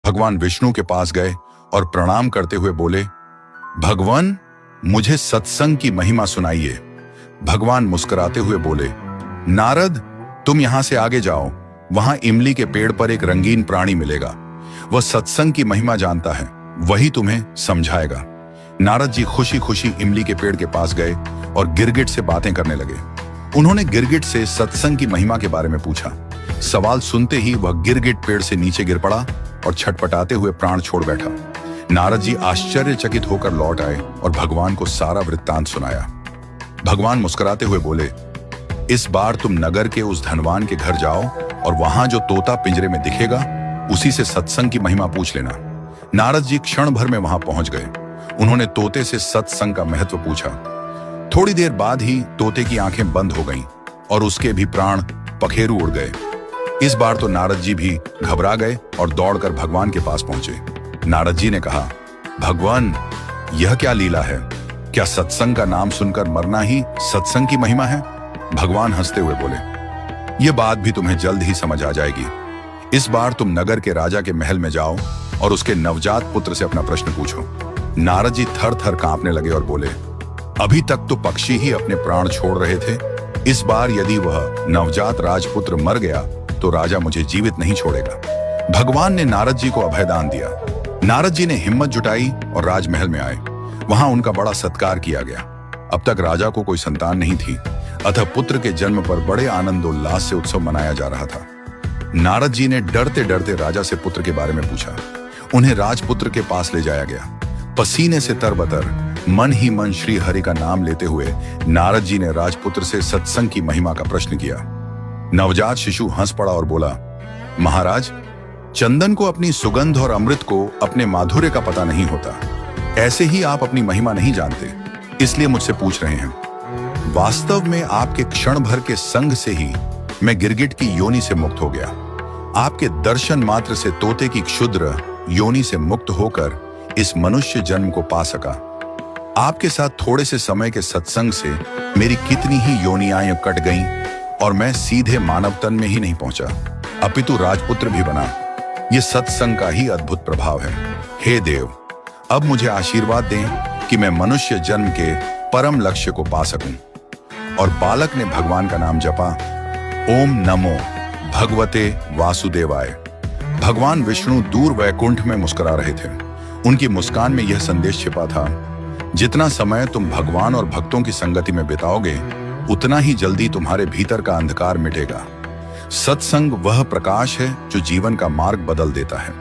भगवान विष्णु के पास गए और प्रणाम करते हुए बोले, भगवान, मुझे सत्संग की महिमा सुनाइए। भगवान मुस्कुराते हुए बोले, नारद, तुम यहां से आगे जाओ, वहां इमली के पेड़ पर एक रंगीन प्राणी मिलेगा। वह सत्संग की महिमा जानता है, वही तुम्हें समझाएगा। नारद जी खुशी खुशी इमली के पेड़ के पास गए और गिरगिट से बातें करने लगे। उन्होंने गिरगिट से सत्संग की महिमा के बारे में पूछा। सवाल सुनते ही वह गिरगिट पेड़ से नीचे गिर पड़ा और छटपटाते हुए प्राण छोड़ बैठा। नारद जी आश्चर्यचकित होकर लौट आए और भगवान को सारा वृत्तांत सुनाया। भगवान मुस्कुराते हुए बोले, इस बार तुम नगर के उस धनवान के घर जाओ और वहां जो तोता पिंजरे में दिखेगा उसी से सत्संग की महिमा पूछ लेना। नारद जी क्षण भर में वहां पहुंच गए। उन्होंने तोते से सत्संग का महत्व पूछा। थोड़ी देर बाद ही तोते की आंखें बंद हो गईं और उसके भी प्राण पखेरु उड़ गए। इस बार तो नारद जी भी घबरा गए और दौड़कर भगवान के पास पहुंचे। नारद जी ने कहा, भगवान, यह क्या लीला है? क्या सत्संग का नाम सुनकर मरना ही सत्संग की महिमा है? भगवान हंसते हुए बोले, यह बात भी तुम्हें जल्द ही समझ आ जाएगी। इस बार तुम नगर के राजा के महल में जाओ और उसके नवजात पुत्र से अपना प्रश्न पूछो। नारद जी थर थर कांपने लगे और बोले, अभी तक तो पक्षी ही अपने प्राण छोड़ रहे थे। इस बार यदि वह नवजात राजपुत्र मर गया तो राजा मुझे जीवित नहीं छोड़ेगा। भगवान ने नारद जी को अभयदान दिया। नारद जी ने हिम्मत जुटाई और राजमहल में आए। वहां उनका बड़ा सत्कार किया गया। अब तक राजा को कोई संतान नहीं थी, अतः पुत्र के जन्म पर बड़े आनंदोल्लास से उत्सव मनाया जा रहा था। नारद जी ने डरते डरते राजा से पुत्र के बारे में पूछा। उन्हें राजपुत्र के पास ले जाया गया। पसीने से तरबतर, मन ही मन श्री हरि का नाम लेते हुए नारद जी ने राजपुत्र से सत्संग की महिमा का प्रश्न किया। नवजात शिशु हंस पड़ा और बोला, महाराज, चंदन को अपनी सुगंध और अमृत को अपने माधुर्य का पता नहीं होता। ऐसे ही आप अपनी महिमा नहीं जानते, इसलिए मुझसे पूछ रहे हैं। वास्तव में आपके क्षण भर के संग से ही मैं गिरगिट की योनि से मुक्त हो गया। आपके दर्शन मात्र से तोते की क्षुद्र योनि से मुक्त होकर इस मनुष्य जन्म को पा सका। आपके साथ थोड़े से समय के सत्संग से मेरी कितनी ही योनियां कट गईं और मैं सीधे मानव तन में ही नहीं पहुंचा, अपितु राजपुत्र भी बना। यह सत्संग का ही अद्भुत प्रभाव है। हे देव, अब मुझे आशीर्वाद दें कि मैं मनुष्य जन्म के परम लक्ष्य को पा सकूं। और बालक ने भगवान का नाम जपा, ओम नमो भगवते वासुदेवाय। भगवान विष्णु दूर वैकुंठ में मुस्कुरा रहे थे। उनकी मुस्कान में यह संदेश छिपा था, जितना समय तुम भगवान और भक्तों की संगति में बिताओगे उतना ही जल्दी तुम्हारे भीतर का अंधकार मिटेगा। सत्संग वह प्रकाश है जो जीवन का मार्ग बदल देता है।